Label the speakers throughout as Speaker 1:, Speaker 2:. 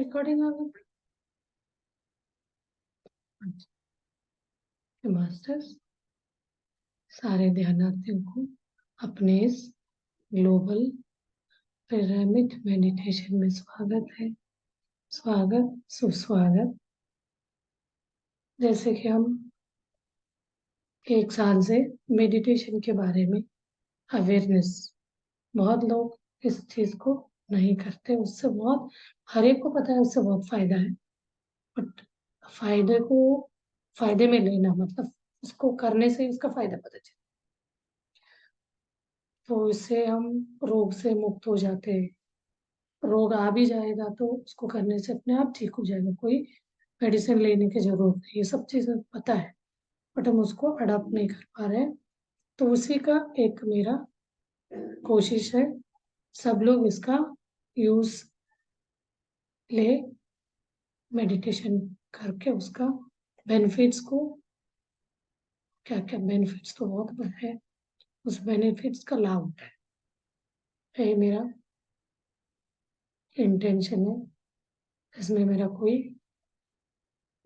Speaker 1: Recording आ गई। Masters सारे ध्यानार्थियों को अपने इस ग्लोबल पिरामिड मेडिटेशन में स्वागत है। स्वागत सुस्वागत। जैसे कि हम 1 साल से मेडिटेशन के बारे में अवेयरनेस, बहुत लोग इस चीज को नहीं करते, उससे बहुत, हर एक को पता है उससे बहुत फायदा है, बट फायदे को फायदे में लेना मतलब उसको करने से उसका फायदा पता चले, तो इससे हम रोग से मुक्त हो जाते हैं। रोग आ भी जाएगा तो उसको करने से अपने आप ठीक हो जाएगा, कोई मेडिसिन लेने की जरूरत नहीं, ये सब चीजें पता है, बट हम उसको अडॉप्ट नहीं कर पा रहे हैं। तो उसी का एक मेरा कोशिश है, सब लोग इसका यूज ले, मेडिटेशन करके उसका बेनिफिट्स को, क्या क्या बेनिफिट्स तो बहुत है, उस बेनिफिट्स का लाभ उठाए, यही मेरा इंटेंशन है। इसमें मेरा कोई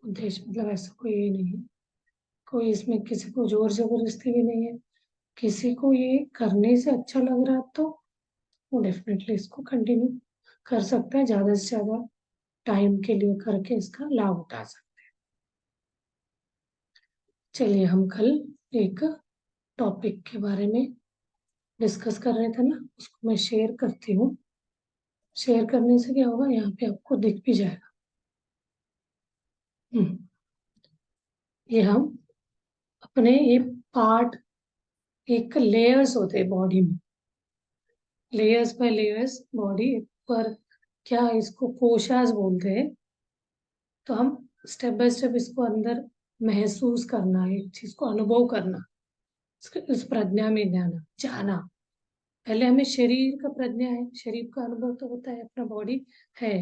Speaker 1: उद्देश्य मतलब ऐसा कोई ये नहीं है, कोई इसमें किसी को जोर जबरदस्ती भी नहीं है। किसी को ये करने से अच्छा लग रहा तो वो डेफिनेटली इसको कंटिन्यू कर सकता है, ज्यादा से ज्यादा टाइम के लिए करके इसका लाभ उठा सकते हैं। चलिए, हम कल एक टॉपिक के बारे में डिस्कस कर रहे थे ना, उसको मैं शेयर करती हूँ। शेयर करने से क्या होगा, यहाँ पे आपको दिख भी जाएगा। ये हम अपने ये पार्ट, एक लेयर्स होते हैं बॉडी में, लेयर्स बाय लेयर्स बॉडी पर, क्या इसको कोशास बोलते हैं। तो हम स्टेप बाय स्टेप इसको अंदर महसूस करना, एक चीज को अनुभव करना, उस प्रज्ञा में जाना जाना। पहले हमें शरीर का प्रज्ञा है, शरीर का अनुभव तो होता है, अपना बॉडी है,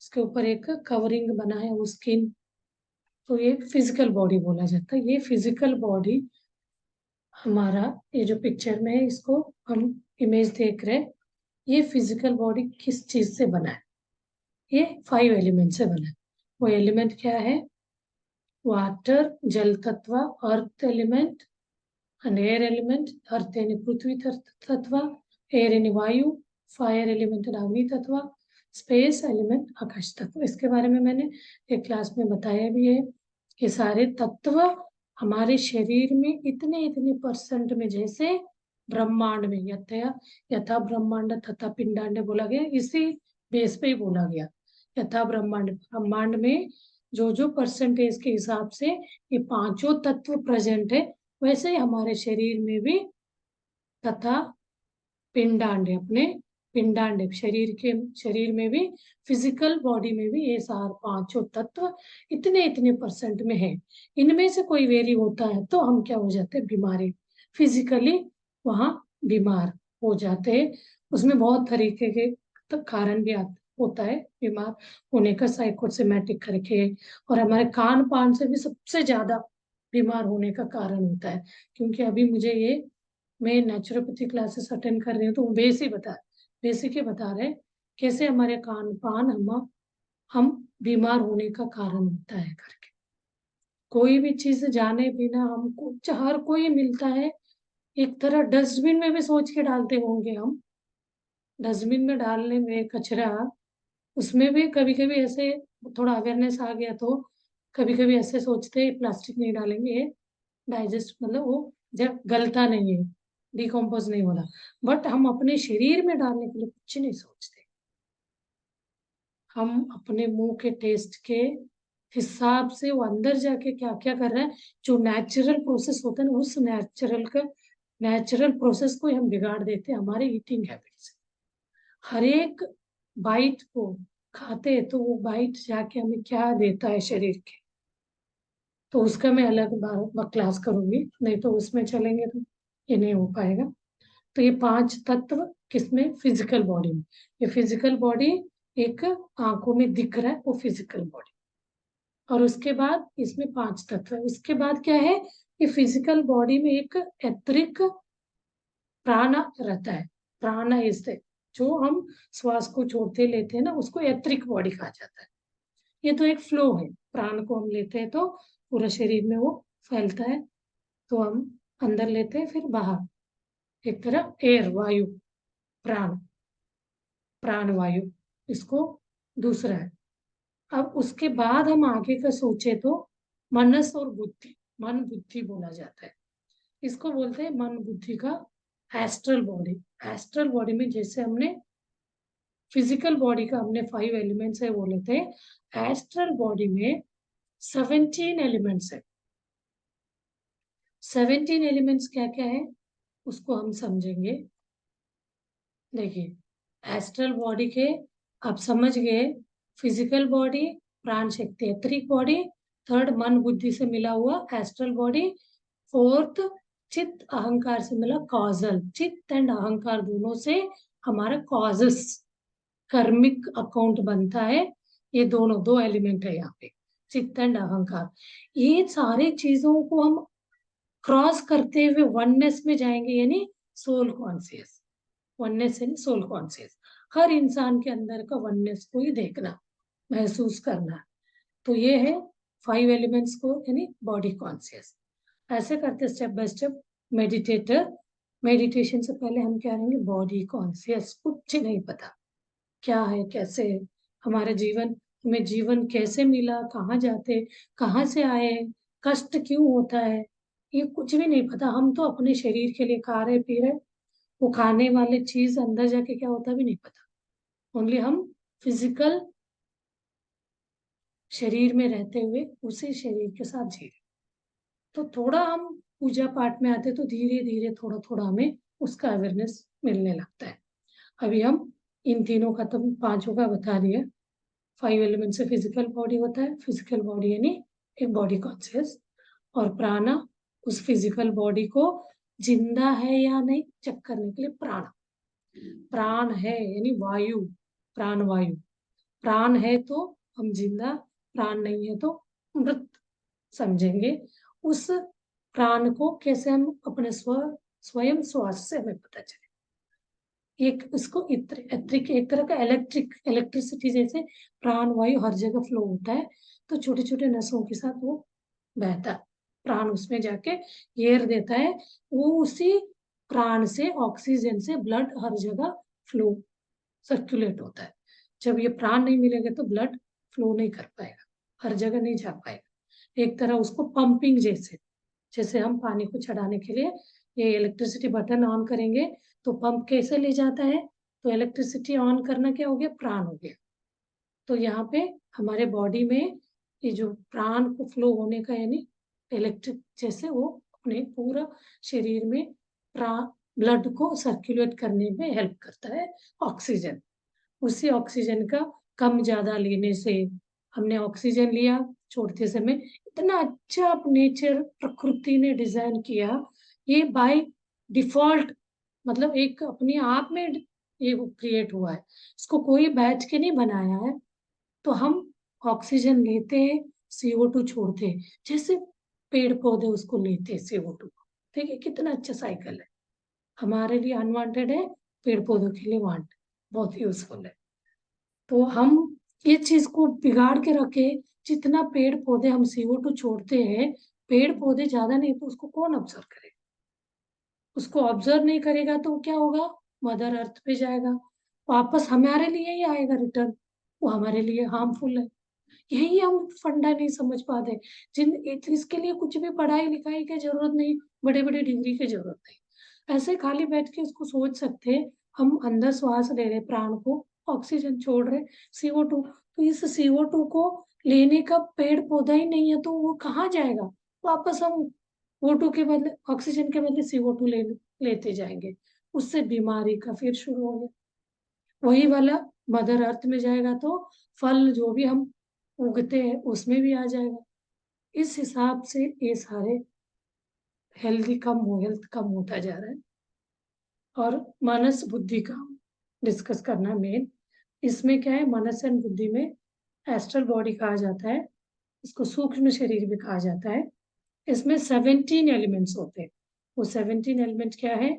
Speaker 1: इसके ऊपर एक कवरिंग बना है वो स्किन, तो ये फिजिकल बॉडी बोला जाता है। ये फिजिकल बॉडी हमारा, ये जो पिक्चर में है इसको हम इमेज देख रहे हैं, ये फिजिकल बॉडी किस चीज से बना है? ये 5 एलिमेंट से बना है। वो एलिमेंट क्या है? वाटर जल तत्व, earth element and air element. Earth यानी पृथ्वी तत्व, एयर यानी वायु, फायर एलिमेंट यानी अग्नि तत्व, स्पेस एलिमेंट आकाश तत्व। इसके बारे में मैंने एक क्लास में बताया भी है। ये सारे तत्व हमारे शरीर में इतने इतने परसेंट में, जैसे ब्रह्मांड में यथा यथा ब्रह्मांड तथा पिंडांड बोला गया, इसी बेस पे ही बोला गया। यथा ब्रह्मांड, ब्रह्मांड में जो जो परसेंटेज के हिसाब से ये 5 तत्व प्रेजेंट है, वैसे ही हमारे शरीर में भी तथा पिंडांड, अपने पिंडांड शरीर में भी, फिजिकल बॉडी में भी ये सारे 5 तत्व इतने इतने परसेंट में है। इनमें से कोई वेरी होता है तो हम क्या हो जाते हैं? बीमारी, फिजिकली वहाँ बीमार हो जाते हैं। उसमें बहुत तरीके के कारण भी होता है बीमार होने का, साइकोसोमैटिक करके, और हमारे खान पान से भी सबसे ज्यादा बीमार होने का कारण होता है। क्योंकि अभी मुझे ये, मैं नेचुरोपैथी क्लासेस अटेंड कर रही हूँ, तो वो बेसिक ही बता रहे कैसे हमारे खान पान हम बीमार होने का कारण होता है करके। कोई भी चीज जाने बिना हमको, हर कोई मिलता है, एक तरह डस्टबिन में भी सोच के डालते होंगे हम। डस्टबिन में डालने में कचरा, उसमें भी कभी कभी ऐसे थोड़ा अवेयरनेस आ गया तो कभी कभी ऐसे सोचते हैं प्लास्टिक नहीं डालेंगे, डाइजेस्ट मतलब वो जब गलता नहीं है, डिकम्पोज नहीं हो रहा, बट हम अपने शरीर में डालने के लिए कुछ नहीं सोचते। हम अपने मुंह के टेस्ट के हिसाब से वो अंदर जाके क्या क्या कर रहा है, जो नेचुरल प्रोसेस होता है ना, उस नेचुरल प्रोसेस को ही हम बिगाड़ देते हैं हमारे ईटिंग हैबिट से। हर एक बाइट को खाते हैं तो वो बाइट जाके हमें क्या देता है शरीर के, तो उसका मैं अलग क्लास करूंगी, नहीं तो उसमें चलेंगे तो ये नहीं हो पाएगा। तो ये 5 तत्व किसमें? फिजिकल बॉडी में। ये फिजिकल बॉडी एक आंखों में दिख रहा है, वो फिजिकल बॉडी। और उसके बाद इसमें 5 तत्व है। उसके बाद क्या है? ये फिजिकल बॉडी में एक ऐतरिक प्राण रहता है। प्राण इससे जो हम श्वास को छोड़ते लेते हैं ना, उसको ऐतरिक बॉडी कहा जाता है। ये तो एक फ्लो है, प्राण को हम लेते हैं तो पूरा शरीर में वो फैलता है, तो हम अंदर लेते हैं फिर बाहर, एक तरह एयर वायु, प्राण, प्राण वायु, इसको दूसरा है। अब उसके बाद हम आगे का सोचे तो मनस और बुद्धि, मन बुद्धि बोला जाता है, इसको बोलते हैं मन बुद्धि का एस्ट्रल बॉडी। एस्ट्रल बॉडी में जैसे हमने फिजिकल बॉडी का हमने 5 एलिमेंट्स है बोले थे, एस्ट्रल बॉडी में 17 एलिमेंट्स है। 17 एलिमेंट्स क्या क्या है उसको हम समझेंगे। देखिए एस्ट्रल बॉडी के आप समझ गए, फिजिकल बॉडी, प्राण शक्ति एथरिक बॉडी, थर्ड मन बुद्धि से मिला हुआ एस्ट्रल बॉडी, फोर्थ चित्त अहंकार से मिला कॉजल, चित्त एंड अहंकार दोनों से हमारा कॉजस कर्मिक अकाउंट बनता है। ये दोनों दो एलिमेंट है यहाँ पे, चित्त एंड अहंकार। ये सारी चीजों को हम क्रॉस करते हुए वननेस में जाएंगे, यानी सोल कॉन्शियस। वननेस यानी सोल कॉन्शियस, हर इंसान के अंदर का वननेस को ही देखना, महसूस करना। तो ये है 5 एलिमेंट्स को यानी बॉडी कॉन्शियस। ऐसे करते step by step meditator. Meditation से पहले हम क्या करेंगे, बॉडी कॉन्शियस, कुछ नहीं पता क्या है कैसे है हमारा जीवन, हमें जीवन कैसे मिला, कहाँ जाते, कहाँ से आए, कष्ट क्यों होता है, ये कुछ भी नहीं पता। हम तो अपने शरीर के लिए खा रहे पी रहे, वो खाने वाले चीज अंदर जाके क्या होता भी नहीं पता। ओनली हम फिजिकल शरीर में रहते हुए उसी शरीर के साथ जी रहे। तो थोड़ा हम पूजा पाठ में आते तो धीरे धीरे थोड़ा थोड़ा हमें उसका अवेयरनेस मिलने लगता है। अभी हम इन तीनों का तो पांचों का बता दिया। 5 एलिमेंट से फिजिकल बॉडी होता है, फिजिकल बॉडी यानी एक बॉडी कॉन्शियस, और प्राणा उस फिजिकल बॉडी को जिंदा है या नहीं चेक करने के लिए प्राण, प्राण है यानी वायु, प्राण वायु, प्राण है तो हम जिंदा, प्राण नहीं है तो मृत समझेंगे। उस प्राण को कैसे हम अपने स्वयं श्वास से हमें पता चले। एक इसको इलेक्ट्रिक, एक तरह का इलेक्ट्रिसिटी जैसे प्राण वायु हर जगह फ्लो होता है, तो छोटे छोटे नसों के साथ वो बहता है, प्राण उसमें जाके एयर देता है, वो उसी प्राण से ऑक्सीजन से ब्लड हर जगह फ्लो सर्कुलेट होता है। जब ये प्राण नहीं मिलेगा तो ब्लड फ्लो नहीं कर पाएगा, हर जगह नहीं जा पाएगा। एक तरह उसको पंपिंग जैसे, जैसे हम पानी को चढ़ाने के लिए ये इलेक्ट्रिसिटी बटन ऑन करेंगे तो पंप कैसे ले जाता है, तो इलेक्ट्रिसिटी ऑन करना क्या हो गया, प्राण हो गया। तो यहाँ पे हमारे बॉडी में ये जो प्राण को फ्लो होने का यानी इलेक्ट्रिक जैसे वो अपने पूरा शरीर में प्राण ब्लड को सर्कुलेट करने में हेल्प करता है ऑक्सीजन। उसी ऑक्सीजन का कम ज्यादा लेने से, हमने ऑक्सीजन लिया छोड़ते समय, इतना अच्छा नेचर प्रकृति ने डिजाइन किया, ये बाय डिफॉल्ट, मतलब एक अपने आप में ये क्रिएट हुआ है, इसको कोई बैठ के नहीं बनाया है। तो हम ऑक्सीजन लेते हैं, CO2 छोड़ते हैं, जैसे पेड़ पौधे उसको लेते हैं CO2। ठीक है, कितना अच्छा साइकिल है, हमारे लिए अनवांटेड है, पेड़ पौधों के लिए वांटेड, बहुत यूजफुल है। तो हम ये चीज को बिगाड़ के रखे, जितना पेड़ पौधे हम CO2 छोड़ते हैं, पेड़ पौधे ज्यादा नहीं तो उसको कौन ऑब्जर्व करेगा, उसको ऑब्जर्व नहीं करेगा तो क्या होगा, मदर अर्थ पे जाएगा, वापस हमारे लिए ही आएगा रिटर्न, वो हमारे लिए हार्मफुल है। यही हम फंडा नहीं समझ पाते, इसके लिए कुछ भी पढ़ाई लिखाई की जरूरत नहीं, बड़े बड़े डिग्री की जरूरत नहीं, ऐसे खाली बैठ के इसको सोच सकते हैं। हम अंदर श्वास ले रहे, प्राण को ऑक्सीजन छोड़ रहे, CO2, तो इस CO2 को लेने का पेड़ पौधा ही नहीं है तो वो कहाँ जाएगा, वापस हम O2 के बदले, ऑक्सीजन के बदले CO2 लेते जाएंगे, उससे बीमारी का फिर शुरू हो गया। वही वाला मदर अर्थ में जाएगा तो फल जो भी हम उगते हैं उसमें भी आ जाएगा। इस हिसाब से ये सारे हेल्थ कम होता जा रहा है। और मनस बुद्धि का डिस्कस करना मेन, इसमें क्या है, मनस एंड बुद्धि में एस्ट्रल बॉडी कहा जाता है, इसको सूक्ष्म शरीर भी कहा जाता है। इसमें 17 एलिमेंट्स होते हैं। वो 17 एलिमेंट क्या है,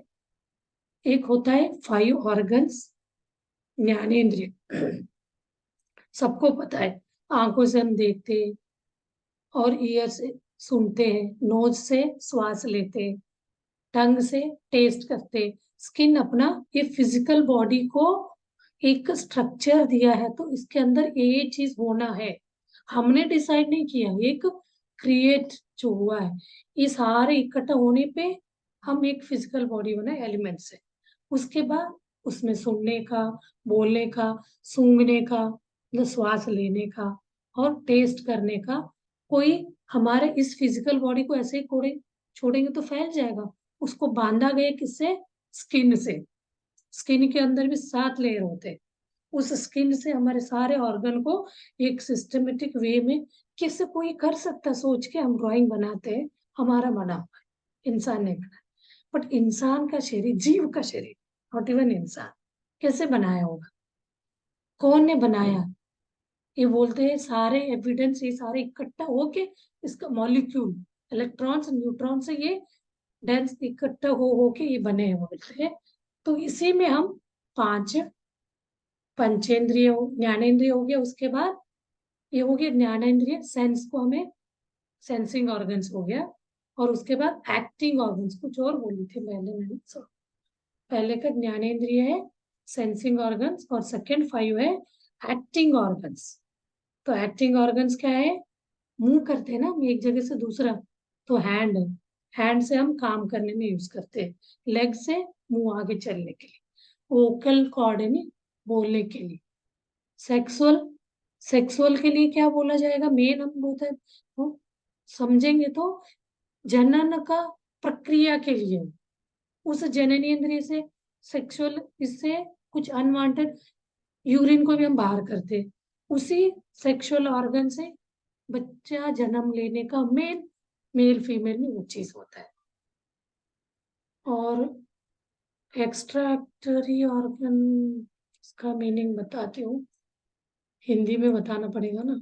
Speaker 1: एक होता है 5 ऑर्गन्स, ज्ञानेंद्रिय, सबको पता है आंखों से हम देखते हैं और ईयर से सुनते हैं, नोज से श्वास लेते हैं, टंग से टेस्ट करते। स्किन अपना ये फिजिकल बॉडी को एक स्ट्रक्चर दिया है, तो इसके अंदर ये चीज होना है। हमने डिसाइड नहीं किया, एक क्रिएट जो हुआ है, ये सारे इकट्ठा होने पे हम एक फिजिकल बॉडी बना एलिमेंट से। उसके बाद उसमें सुनने का, बोलने का, सूंघने का, मतलब श्वास लेने का और टेस्ट करने का। कोई हमारे इस फिजिकल बॉडी को ऐसे ही छोड़ेंगे तो फैल जाएगा। उसको बांधा गया किससे? स्किन से। स्किन के अंदर भी 7 लेयर होते हैं। उस स्किन से हमारे सारे ऑर्गन को एक सिस्टमेटिक वे में किससे कोई कर सकता है? सोच के हम ड्राइंग बनाते हैं, हमारा बना हुआ है, इंसान ने बनाया। बट इंसान का शरीर, जीव का शरीर, नॉट इवन इंसान, कैसे बनाया होगा? कौन ने बनाया? ये बोलते हैं सारे एविडेंस, ये सारे इकट्ठा होके इसका मॉलिक्यूल, इलेक्ट्रॉन्स न्यूट्रॉन से ये डेंस इकट्ठा हो के ये बने हैं बोलते हैं। तो इसी में हम 5 पंचेंद्रिय ज्ञानेंद्रिय हो गया, उसके बाद ये हो गया ज्ञानेंद्रिय, सेंस को हमें सेंसिंग ऑर्गन्स हो गया, और उसके बाद एक्टिंग ऑर्गन्स, कुछ और बोली थी पहले मैंने, पहले का ज्ञानेंद्रिय है, सेंसिंग ऑर्गन्स, और सेकंड 5 है एक्टिंग ऑर्गन्स। तो एक्टिंग ऑर्गन्स क्या है? मूव करते हैं ना हम एक जगह से दूसरा, तो हैंड है, हैंड से हम काम करने में यूज करते हैं, लेग से मुंह आगे चलने के लिए, वोकल कॉर्ड है बोलने के लिए, सेक्सुअल, सेक्सुअल के लिए क्या बोला जाएगा? मेन हम बोलते हैं तो समझेंगे तो जनन का प्रक्रिया के लिए, उस जननी इंद्रिय से सेक्सुअल, इससे कुछ अनवांटेड यूरिन को भी हम बाहर करते हैं, उसी सेक्सुअल ऑर्गन से बच्चा जन्म लेने का मेन, मेल फीमेल में वो चीज होता है। और एक्स्ट्राक्टरी ऑर्गन, इसका मीनिंग बताती हूँ, हिंदी में बताना पड़ेगा ना।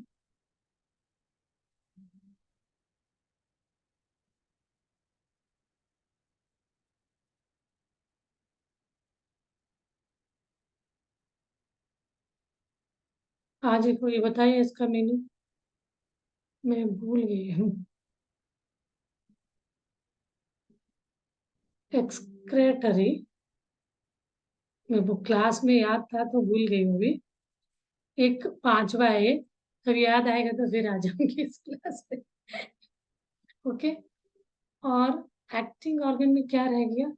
Speaker 1: आज ही कोई बताइए इसका मीनिंग, मैं भूल गई हूँ। एक्सक्रेटरी, मैं वो क्लास में याद था तो भूल गई हूँ अभी। एक 5वां है, जब याद आएगा तो फिर आ जाऊंगी इस क्लास में। ओके। और एक्टिंग ऑर्गन में क्या रह गया?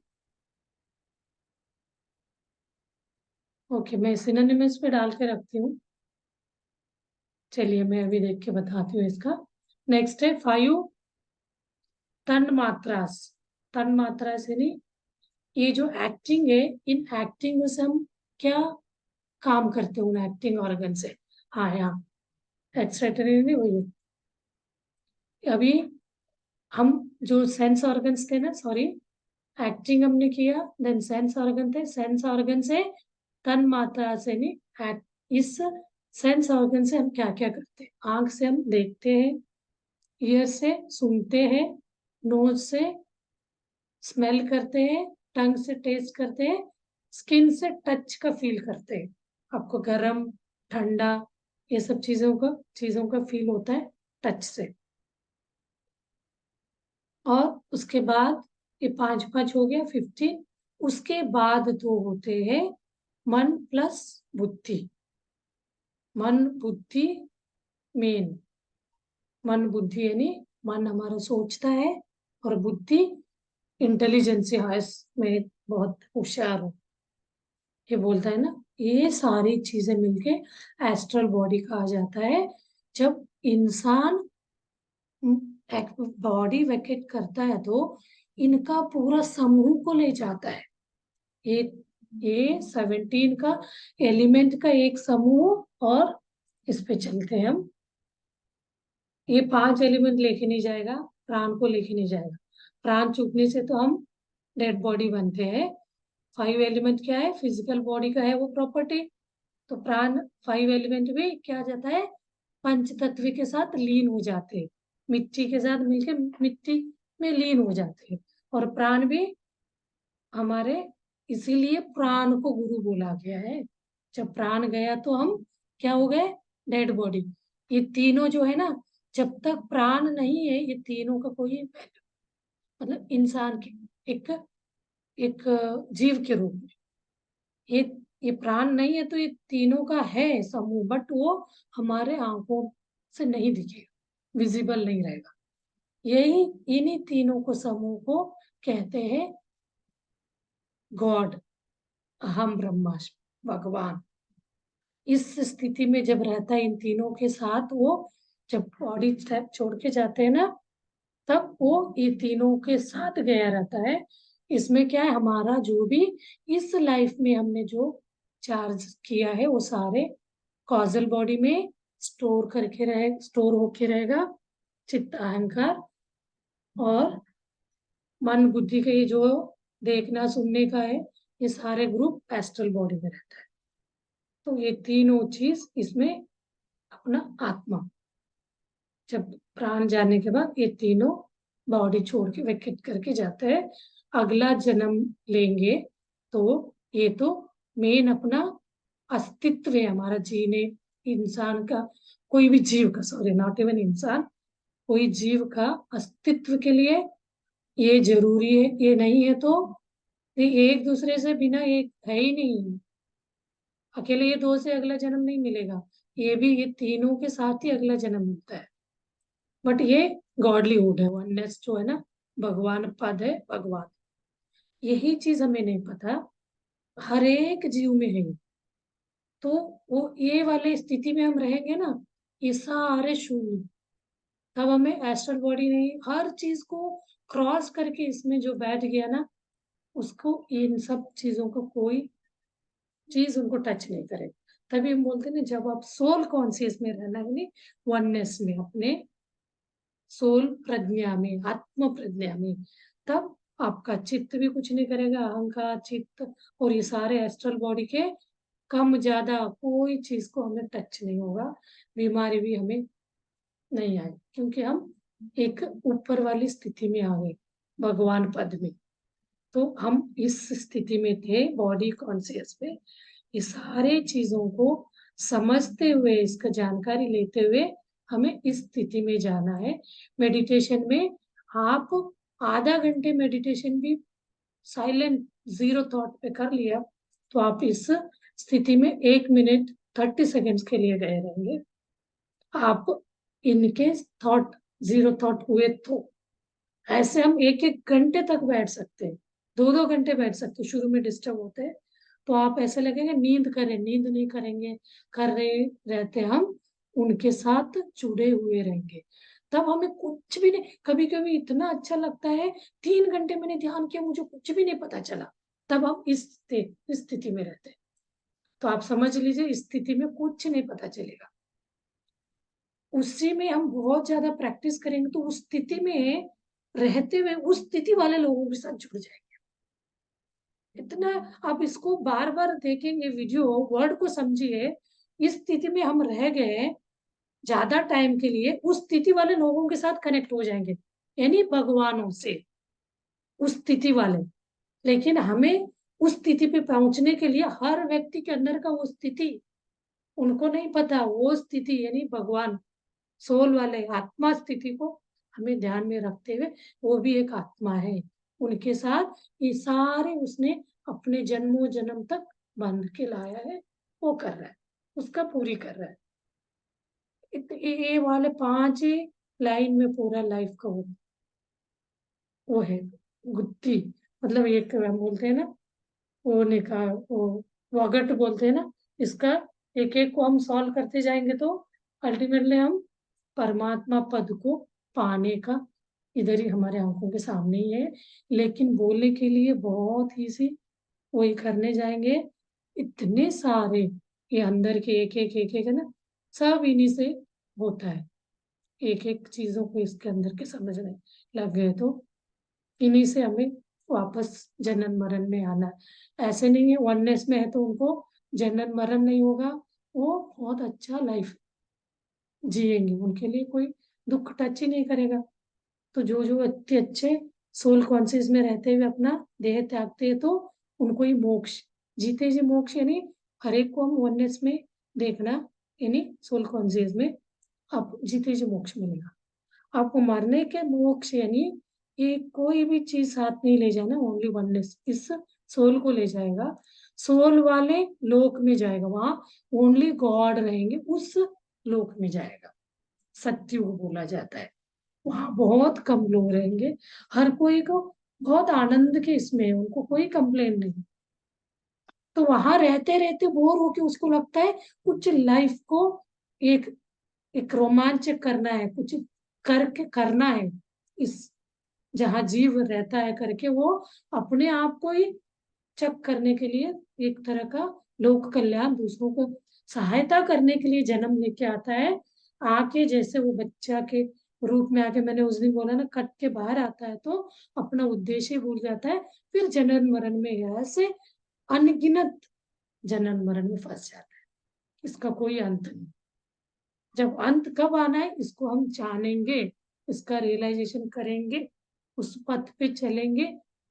Speaker 1: ओके, मैं सिनोनिम्स पे डाल के रखती हूँ। चलिए मैं अभी देख के बताती हूँ इसका। नेक्स्ट है 5 तन मात्रास। तन मात्रा से नहीं, ये जो एक्टिंग है, इन एक्टिंग से हम क्या काम करते हैं उन एक्टिंग ऑर्गन से? हाँ यहाँ एक्सट्रेटरी नहीं वही अभी हम जो सेंस ऑर्गन्स थे ना, सॉरी, एक्टिंग हमने किया, देन सेंस ऑर्गन थे, सेंस ऑर्गन से तन मात्रा से नहीं, इस सेंस ऑर्गन से हम क्या क्या करते हैं? आंख से हम देखते हैं, ईयर से सुनते हैं, नोज से स्मेल करते हैं, टंग से टेस्ट करते हैं, स्किन से टच का फील करते हैं। आपको गर्म, ठंडा, ये सब चीजों का फील होता है टच से। और उसके बाद ये 5 5 हो गया 15। उसके बाद दो होते हैं मन प्लस बुद्धि। मन बुद्धि मेन, मन बुद्धि यानी मन हमारा सोचता है, और बुद्धि इंटेलिजेंस है, इसमें बहुत होशियार हो, ये बोलता है ना। ये सारी चीजें मिलके एस्ट्रल बॉडी कहा जाता है। जब इंसान बॉडी वेकेट करता है तो इनका पूरा समूह को ले जाता है। ये ये 17 का एलिमेंट का एक समूह, और इस पे चलते हैं हम। ये 5 एलिमेंट लेके नहीं जाएगा, प्राण को लेके नहीं जाएगा। प्राण चूकने से तो हम डेड बॉडी बनते हैं। 5 एलिमेंट क्या है? फिजिकल बॉडी का है वो प्रॉपर्टी। तो प्राण 5 एलिमेंट भी क्या आ जाता है? पंच तत्व के साथ लीन हो जाते हैं, मिट्टी के साथ मिलके मिट्टी में लीन हो जाते हैं। और प्राण भी हमारे, इसीलिए प्राण को गुरु बोला गया है। जब प्राण गया तो हम क्या हो गए? Dead body. ये तीनों जो है ना, जब तक प्राण नहीं है ये तीनों का कोई मतलब इंसान के एक एक जीव के रूप में ये ये प्राण नहीं है, तो ये तीनों का है समूह, बट वो हमारे आंखों से नहीं दिखेगा, विजिबल नहीं रहेगा। यही इन्हीं तीनों को समूह को कहते हैं गॉड, अहम ब्रह्मास्मि, भगवान। इस स्थिति में जब रहता है इन तीनों के साथ, वो जब बॉडी छोड़ के जाते हैं ना, तब वो ये तीनों के साथ गया रहता है। इसमें क्या है, हमारा जो भी इस लाइफ में हमने जो चार्ज किया है वो सारे कॉजल बॉडी में स्टोर होके रहेगा। चित्त, अहंकार और मन बुद्धि का ये जो देखना सुनने का है, ये सारे ग्रुप एस्ट्रल बॉडी में रहता है। तो ये तीनों चीज इसमें अपना आत्मा, जब प्राण जाने के बाद ये तीनों बॉडी छोड़ के वैकेट करके जाते हैं। अगला जन्म लेंगे तो ये तो मेन अपना अस्तित्व है हमारा, जीने इंसान का, कोई भी जीव का, सॉरी नॉट इवन इंसान, कोई जीव का अस्तित्व के लिए ये जरूरी है। ये नहीं है तो ये एक दूसरे से बिना एक है ही नहीं। अकेले ये दो से अगला जन्म नहीं मिलेगा, ये भी ये तीनों के साथ ही अगला जन्म मिलता है। बट ये गॉडलीहुड है, वननेस जो है ना, भगवान पद है, भगवान। यही चीज हमें नहीं पता, हर एक जीव में है। तो वो ये वाले स्थिति में हम रहेंगे ना, ये सारे शून्य, तब हमें एस्ट्रल बॉडी नहीं, हर चीज को क्रॉस करके इसमें जो बैठ गया ना, उसको इन सब चीजों को कोई चीज उनको टच नहीं करे। तभी हम बोलते हैं ना, जब आप सोल कॉन्शियस में रहना है, नहीं वननेस में, अपने सोल प्रज्ञा में, आत्म प्रज्ञा में, तब आपका चित्त भी कुछ नहीं करेगा, अहंकार, चित्त और ये सारे एस्ट्रल बॉडी के कम ज्यादा कोई चीज को हमें टच नहीं होगा, बीमारी भी हमें नहीं आएगी, क्योंकि हम एक ऊपर वाली स्थिति में आ गए, भगवान पद में। तो हम इस स्थिति में थे, बॉडी कॉन्शियस में, ये सारे चीजों को समझते हुए, इसका जानकारी लेते हुए हमें इस स्थिति में जाना है। मेडिटेशन में आप आधा घंटे मेडिटेशन भी साइलेंट जीरो थॉट पे कर लिया, तो आप इस स्थिति में 1 मिनट 30 सेकेंड्स के लिए गए रहेंगे। आप इनके थॉट जीरो थॉट हुए तो ऐसे हम 1-1 घंटे तक बैठ सकते हैं, 2-2 घंटे बैठ सकते हैं। शुरू में डिस्टर्ब होते हैं तो आप ऐसे लगेगा नींद करें, नींद नहीं करेंगे, कर रहे रहते हम, उनके साथ जुड़े हुए रहेंगे। तब हमें कुछ भी नहीं, कभी कभी इतना अच्छा लगता है, 3 घंटे मैंने ध्यान किया, मुझे कुछ भी नहीं पता चला। तब हम इस स्थिति में रहते हैं। तो आप समझ लीजिए, इस स्थिति में कुछ नहीं पता चलेगा। उसी में हम बहुत ज्यादा प्रैक्टिस करेंगे तो उस स्थिति में रहते हुए उस स्थिति वाले लोगों के साथ जुड़ जाएंगे। इतना आप इसको बार बार देखेंगे वीडियो, वर्ड को समझिए। इस स्थिति में हम रह गए ज्यादा टाइम के लिए, उस स्थिति वाले लोगों के साथ कनेक्ट हो जाएंगे, यानी भगवानों से, उस स्थिति वाले। लेकिन हमें उस स्थिति पे पहुंचने के लिए हर व्यक्ति के अंदर का वो स्थिति उनको नहीं पता, वो स्थिति यानी भगवान, सोल वाले आत्मा स्थिति को हमें ध्यान में रखते हुए, वो भी एक आत्मा है, उनके साथ ये सारे उसने अपने जन्मों जन्म तक बांध के लाया है, वो कर रहा है, उसका पूरी कर रहा है। ये वाले 5 ही लाइन में पूरा लाइफ का वो है गुत्थी, मतलब एक हम बोलते हैं ना, वो निकाल वो वगट बोलते हैं ना, इसका एक एक को हम सॉल्व करते जाएंगे तो अल्टीमेटली हम परमात्मा पद को पाने का इधर ही हमारे आंखों के सामने ही है। लेकिन बोलने के लिए बहुत ही सी वही करने जाएंगे, इतने सारे ये अंदर के एक एक है ना, सब इन्हीं से होता है। एक एक चीजों को इसके अंदर के समझने लग गए तो इन्हीं से हमें वापस जन्म मरण में आना है। ऐसे नहीं है वननेस में है तो उनको जन्म मरण नहीं होगा, वो बहुत अच्छा लाइफ जिएंगे, उनके लिए कोई दुख टच ही नहीं करेगा। तो जो जो अच्छे अच्छे सोल कॉन्शियस में रहते हुए अपना देह त्यागते हैं तो उनको ही मोक्ष, जीते जी मोक्ष, यानी हर एक को हम वननेस में देखना, यानी सोल कॉन्शियस में आप जीते जी मोक्ष मिलेगा। आपको मरने के मोक्ष यानी ये कोई भी चीज साथ नहीं ले जाना, ओनली वननेस इस सोल को ले जाएगा। सोल वाले लोक में जाएगा, वहां ओनली गॉड रहेंगे, उस लोक में जाएगा। सत्युग बोला जाता है। वहां बहुत कम लोग रहेंगे, हर कोई को बहुत आनंद के इसमें है, उनको कोई कंप्लेन नहीं। तो वहां रहते रहते बोर होके उसको लगता है कुछ लाइफ को एक एक रोमांचक करना है, कुछ करके करना है। इस जहाँ जीव रहता है करके वो अपने आप को ही चेक करने के लिए एक तरह का लोक कल्याण, दूसरों को सहायता करने के लिए जन्म लेके आता है। आके जैसे वो बच्चा के रूप में आके, मैंने उस दिन बोला ना, कट के बाहर आता है तो अपना उद्देश्य भूल जाता है, फिर जन्म मरण में ऐसे अनगिनत जन्म मरण में फंस जाता है। इसका कोई अंत नहीं। जब अंत कब आना है इसको हम जानेंगे, इसका रियलाइजेशन करेंगे, उस पथ पे चलेंगे,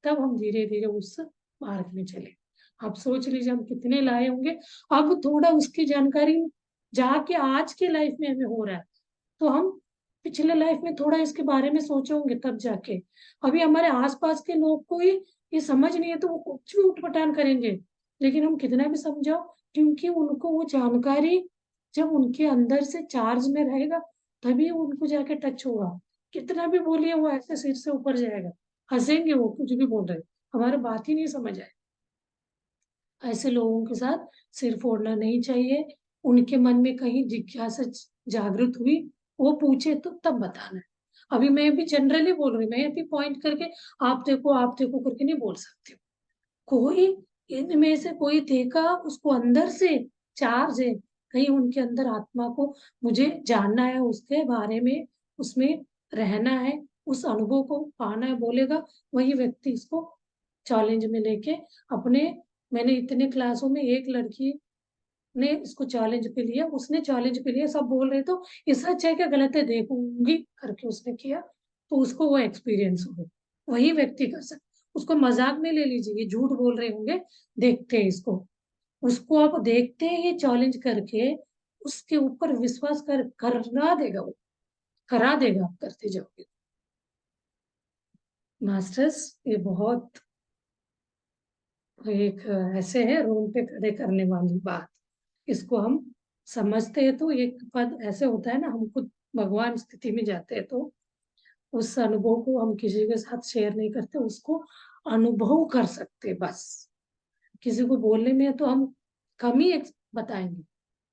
Speaker 1: तब हम धीरे धीरे उस मार्ग में चलेंगे। आप सोच लीजिए हम कितने लाए होंगे। अब थोड़ा उसकी जानकारी जाके आज के लाइफ में हमें हो रहा है, तो हम पिछले लाइफ में थोड़ा इसके बारे में सोचे होंगे तब जाके। अभी हमारे आसपास के लोग को ही ये समझ नहीं है तो वो कुछ भी उठपटांग करेंगे, लेकिन हम कितना भी समझाओ, क्योंकि उनको वो जानकारी जब उनके अंदर से चार्ज में रहेगा तभी उनको जाके टच होगा। कितना भी बोलिए वो ऐसे सिर से ऊपर जाएगा, हंसेंगे वो कुछ भी बोल रहे, हमारे बात ही नहीं समझ आए। ऐसे लोगों के साथ सिर फोड़ना नहीं चाहिए। उनके मन में कहीं जिज्ञासा जागृत हुई, वो पूछे तो तब बताना है। अभी मैं भी जनरली बोल रही हूँ, मैं भी पॉइंट करके आप देखो करके नहीं बोल सकती हूँ। कोई इनमें से कोई देखा, उसको अंदर से चार्ज है, कहीं उनके अंदर आत्मा को मुझे जानना है, उसके बारे में उसमें रहना है, उस अनुभव को पाना है, बोलेगा। वही व्यक्ति इसको चैलेंज में लेके अपने, मैंने इतने क्लासों में एक लड़की ने इसको चैलेंज पे लिया, उसने चैलेंज पे लिया, सब बोल रहे तो ये सच है क्या गलत है देखूंगी करके उसने किया, तो उसको वो एक्सपीरियंस हो गया। वही व्यक्ति कर सकता। उसको मजाक में ले लीजिए, ये झूठ बोल रहे होंगे, देखते हैं इसको, उसको आप देखते हैं ये चैलेंज करके, उसके ऊपर विश्वास करा देगा वो, करा देगा आप करते जाओगे। मास्टर्स ये बहुत एक ऐसे है रोम पे खड़े करने वाली बात। इसको हम समझते हैं तो एक पद ऐसे होता है ना, हम खुद भगवान स्थिति में जाते हैं तो उस अनुभव को हम किसी के साथ शेयर नहीं करते, उसको अनुभव कर सकते बस। किसी को बोलने में तो हम कम ही बताएंगे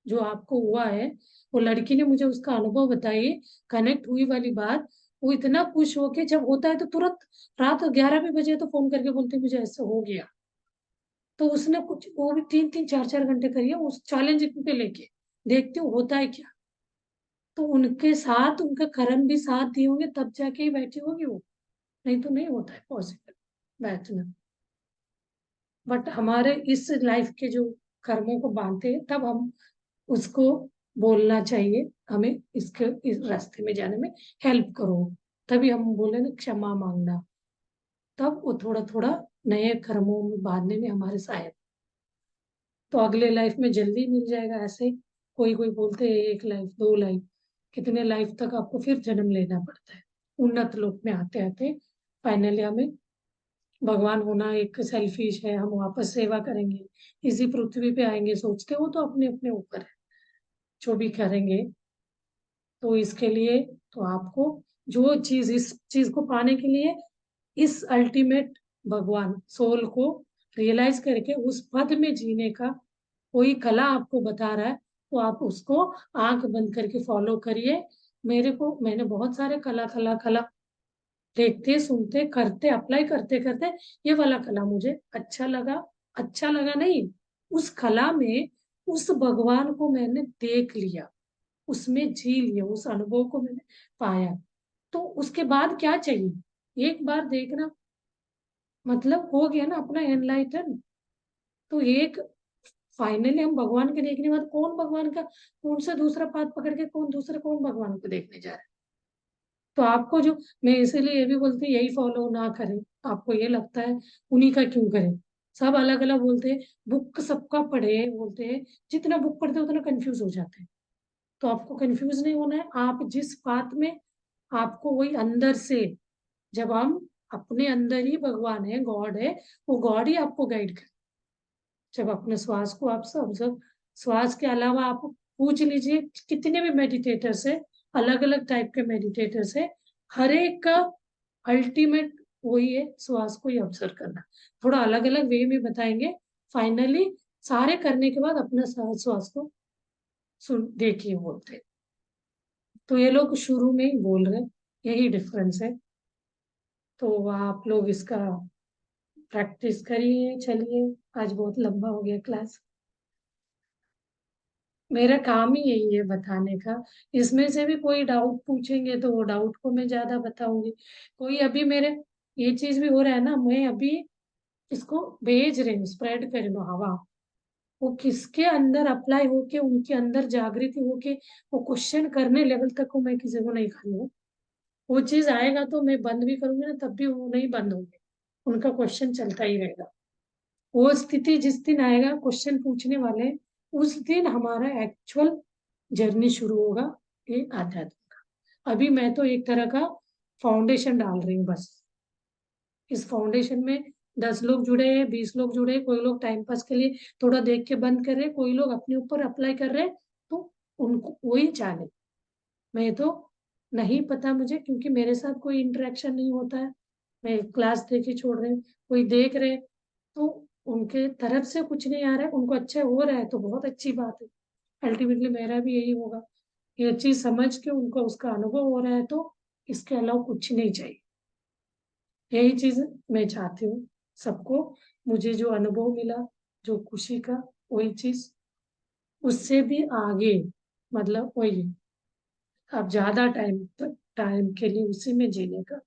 Speaker 1: जो आपको हुआ है। वो लड़की ने मुझे उसका अनुभव बताई, कनेक्ट हुई वाली बात। वो इतना खुश होके जब होता है तो तुरंत रात 11 भी बजे तो फोन करके बोलते मुझे ऐसे हो गया। तो उसने कुछ वो भी 3-3 4-4 घंटे करिए उस चैलेंज पे लेके, देखती हूँ होता है क्या। तो उनके साथ उनका कर्म भी साथ दिए होंगे तब जाके ही बैठी होगी वो, नहीं तो नहीं होता है पॉसिबल बैठना। बट हमारे इस लाइफ के जो कर्मों को बांधते हैं तब हम उसको बोलना चाहिए, हमें इसके इस रास्ते में जाने में हेल्प करो। तभी हम बोले ना क्षमा मांगना, तब वो थोड़ा थोड़ा नए कर्मों में बांधने में हमारे सहायक। तो अगले लाइफ में जल्दी मिल जाएगा ऐसे। कोई कोई बोलते हैं 1 लाइफ 2 लाइफ, कितने लाइफ तक आपको फिर जन्म लेना पड़ता है उन्नत लोक में आते आते। फाइनली हमें भगवान होना एक सेल्फिश है, हम वापस सेवा करेंगे, इसी पृथ्वी पे आएंगे सोचते हो तो अपने अपने ऊपर है जो भी करेंगे। तो इसके लिए तो आपको जो चीज, इस चीज को पाने के लिए इस अल्टीमेट भगवान सोल को रियलाइज करके उस पद में जीने का कोई कला आपको बता रहा है, तो आप उसको आंख बंद करके फॉलो करिए। मैंने बहुत सारे कला कला कला देखते सुनते करते अप्लाई करते करते ये वाला कला मुझे अच्छा लगा। अच्छा लगा नहीं, उस कला में उस भगवान को मैंने देख लिया, उसमें जी लिया, उस अनुभव को मैंने पाया। तो उसके बाद क्या चाहिए, एक बार देखना मतलब हो गया ना अपना एनलाइटन। तो एक फाइनली हम भगवान के देखने के बाद कौन भगवान का, कौन सा दूसरा पाथ पकड़ के कौन दूसरा कौन भगवान को देखने जा रहा है। तो आपको जो, मैं इसीलिए ये भी बोलती हूँ यही फॉलो ना करें। आपको ये लगता है उन्हीं का क्यों करें, सब अलग अलग बोलते हैं, बुक सबका पढ़े बोलते हैं, जितना बुक पढ़ते हैं उतना कंफ्यूज हो जाते हैं। तो आपको कंफ्यूज नहीं होना है। आप जिस बात में आपको वही अंदर से, जब हम अपने अंदर ही भगवान है, गॉड है, वो गॉड ही आपको गाइड करे। जब अपने श्वास को आप ऑब्जर्व, श्वास के अलावा आप पूछ लीजिए कितने भी मेडिटेटर से, अलग अलग टाइप के मेडिटेटर से, हर एक का अल्टीमेट वही है, श्वास को ही ऑब्जर्व करना। थोड़ा अलग अलग वे में बताएंगे, फाइनली सारे करने के बाद अपना श्वास को सुन देखिए बोलते हैं। तो ये लोग शुरू में ही बोल रहे हैं, यही डिफरेंस है। तो आप लोग इसका प्रैक्टिस करिए। चलिए, आज बहुत लंबा हो गया क्लास। मेरा काम ही यही है बताने का। इसमें से भी कोई डाउट पूछेंगे तो वो डाउट को मैं ज्यादा बताऊंगी। कोई अभी मेरे ये चीज भी हो रहा है ना, मैं अभी इसको भेज रही हूँ, स्प्रेड कर रही हूँ हवा। वो किसके अंदर अप्लाई होके, उनके अंदर जागृति होके वो क्वेश्चन करने लेवल तक को मैं किसी को नहीं करूँगा। वो चीज आएगा तो मैं बंद भी करूंगी ना, तब भी वो नहीं बंद होंगे, उनका क्वेश्चन चलता ही रहेगा। वो स्थिति जिस दिन आएगा क्वेश्चन पूछने वाले, उस दिन हमारा एक्चुअल जर्नी शुरू होगा ये आध्यात्म का। अभी मैं तो एक तरह का फाउंडेशन डाल रही हूँ बस। इस फाउंडेशन में 10 लोग जुड़े हैं, 20 लोग जुड़े हैं, कोई लोग टाइम पास के लिए थोड़ा देख के बंद कर रहे हैं, कोई लोग अपने ऊपर अप्लाई कर रहे हैं। तो उनको वही जाने, मैं तो नहीं पता मुझे, क्योंकि मेरे साथ कोई इंटरेक्शन नहीं होता है। मैं क्लास देख ही छोड़ रही हूँ, कोई देख रहे तो उनके तरफ से कुछ नहीं आ रहा है, उनको अच्छा हो रहा है तो बहुत अच्छी बात है। अल्टीमेटली मेरा भी यही होगा, ये चीज समझ के उनको उसका अनुभव हो रहा है तो इसके अलावा कुछ नहीं चाहिए। यही चीज मैं चाहती हूँ सबको। मुझे जो अनुभव मिला, जो खुशी का, वही चीज उससे भी आगे, मतलब वही, आप ज्यादा टाइम के लिए उसी में जीने का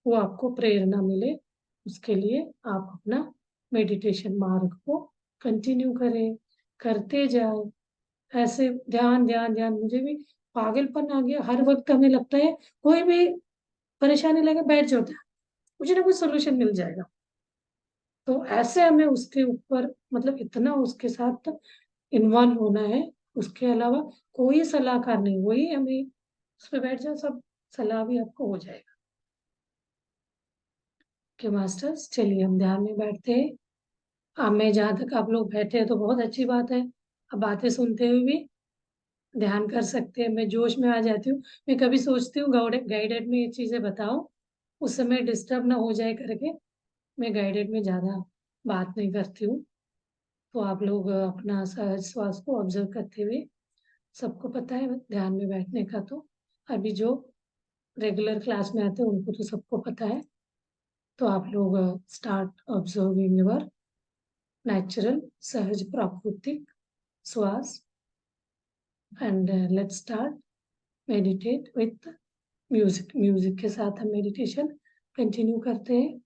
Speaker 1: वो आपको प्रेरणा मिले, उसके लिए आप अपना मेडिटेशन मार्ग को कंटिन्यू करें, करते जाओ। ऐसे ध्यान ध्यान ध्यान, मुझे भी पागलपन आ गया। हर वक्त हमें लगता है कोई भी परेशानी लगे बैठ जाता है, कुछ ना कुछ सोल्यूशन मिल जाएगा। तो ऐसे हमें उसके ऊपर, मतलब इतना उसके साथ इन्वॉल्व होना है। उसके अलावा कोई सलाहकार नहीं, वही हमें उस पर बैठ जाओ, सब सलाह भी आपको हो जाएगा। कि मास्टर्स, चलिए हम ध्यान में बैठते हैं। अब मैं जहाँ तक आप लोग बैठे हैं तो बहुत अच्छी बात है। अब बातें सुनते हुए भी ध्यान कर सकते हैं। मैं जोश में आ जाती हूँ, मैं कभी सोचती हूँ गाइडेड में ये चीजें बताओ, उस समय डिस्टर्ब ना हो जाए करके मैं गाइडेड में ज्यादा बात नहीं करती हूँ। तो आप लोग अपना सहज श्वास को ऑब्जर्व करते हुए, सबको पता है ध्यान में बैठने का। तो अभी जो रेगुलर क्लास में आते हैं उनको तो सबको पता है। तो आप लोग स्टार्ट ऑब्जर्विंग योर नेचुरल, सहज प्राकृतिक श्वास। And let's start meditate with music. Music के साथ हम मेडिटेशन कंटिन्यू करते हैं।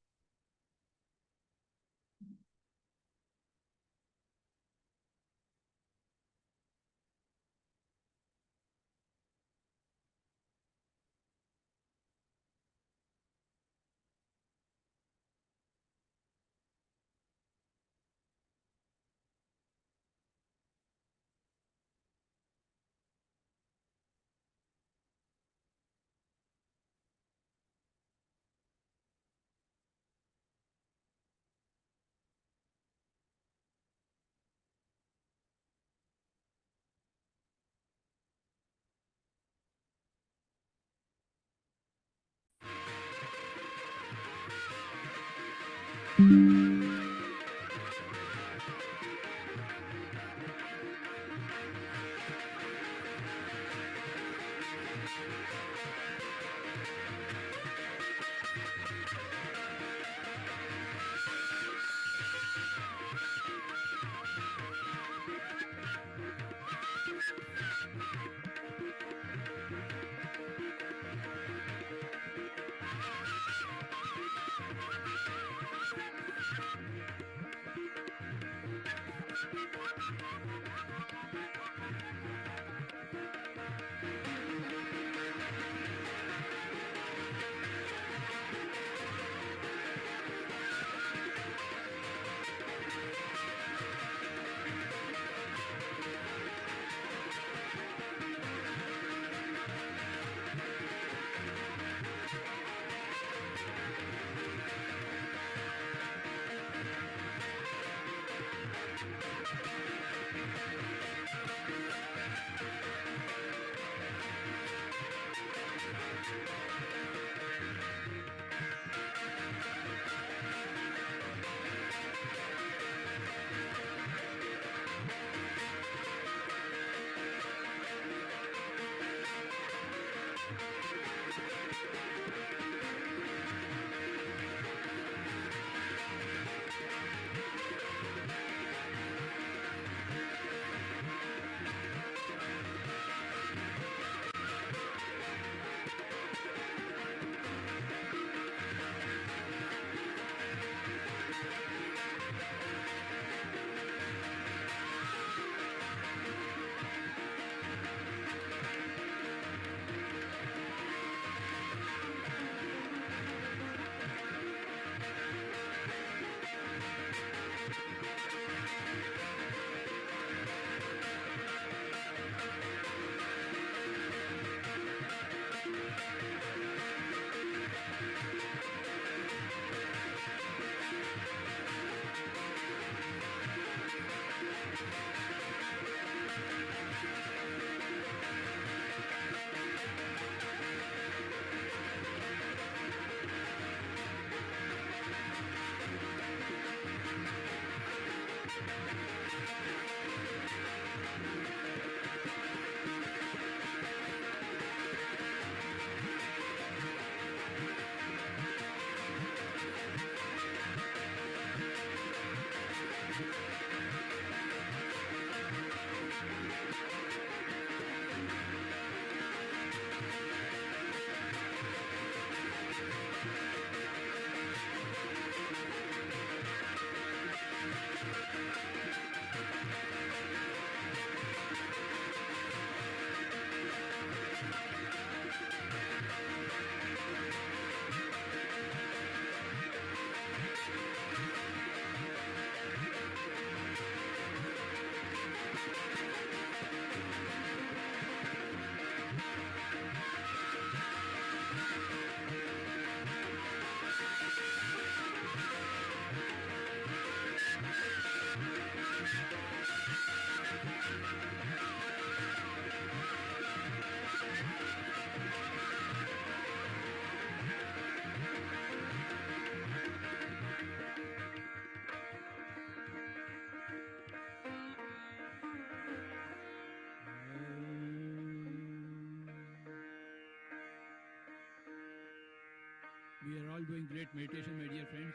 Speaker 2: We are all doing great meditation, my dear friends.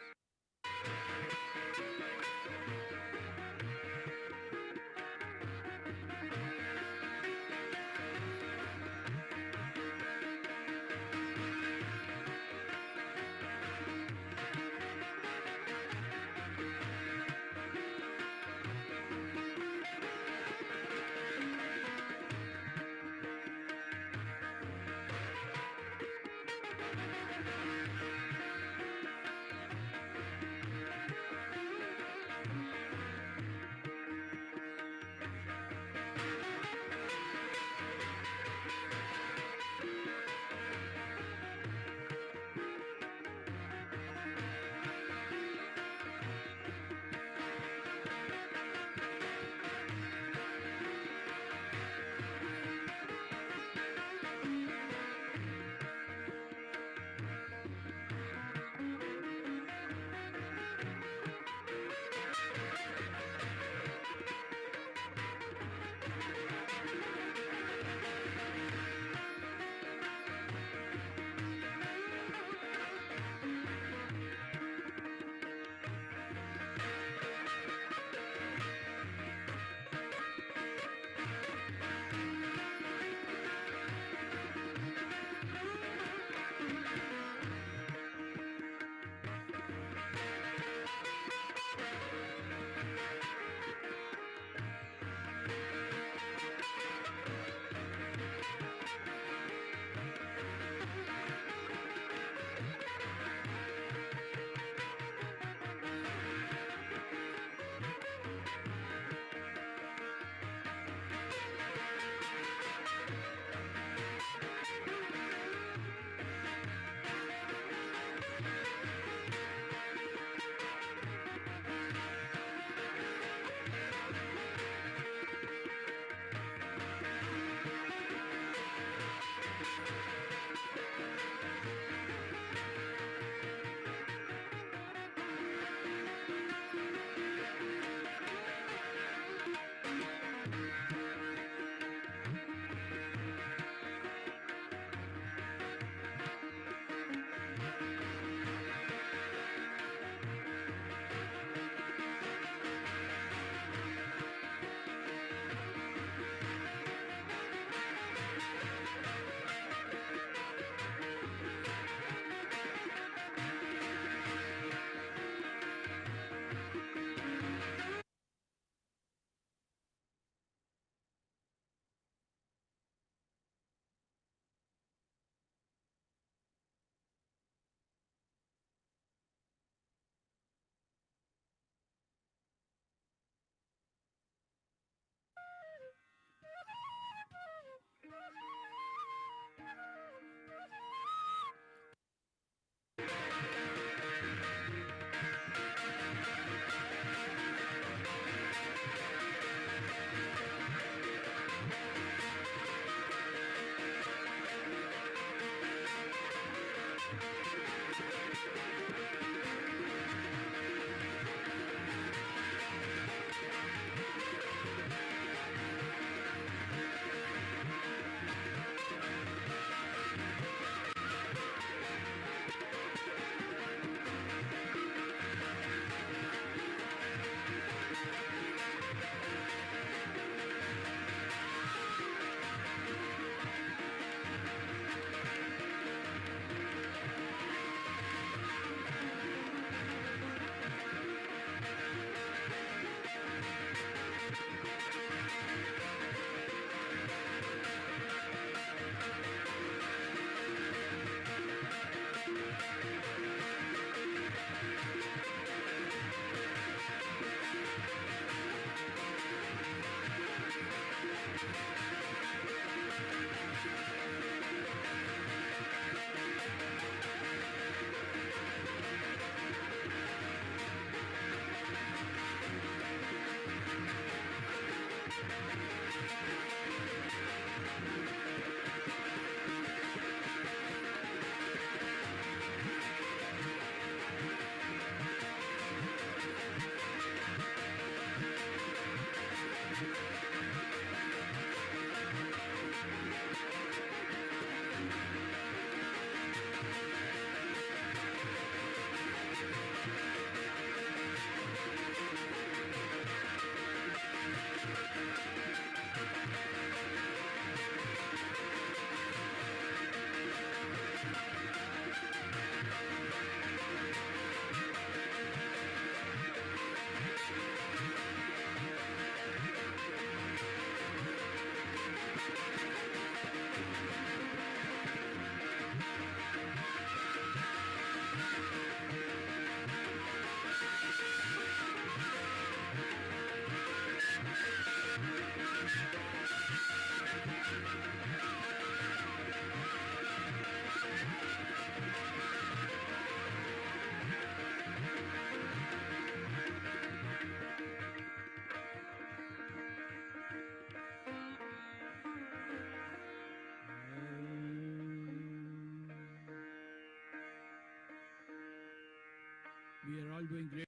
Speaker 2: We are all doing great.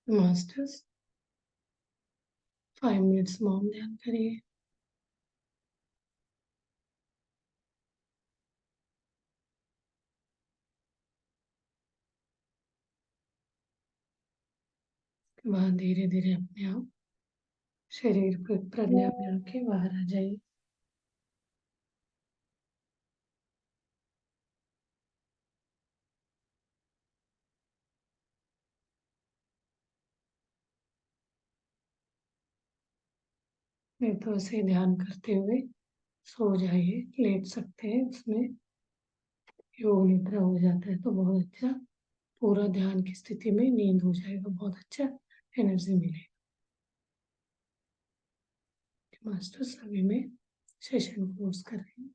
Speaker 1: Masters 5 minutes मौन ध्यान करिए। बाद धीरे धीरे अपने आप शरीर को प्रज्ञा में आके बाहर आ जाइए। नहीं तो ऐसे ही ध्यान करते हुए सो जाइए, लेट सकते हैं, उसमें योग निद्रा हो जाता है तो बहुत अच्छा, पूरा ध्यान की स्थिति में नींद हो जाएगा, बहुत अच्छा एनर्जी मिलेगी। मास्टर अभी में सेशन क्लोज कर रही हूँ।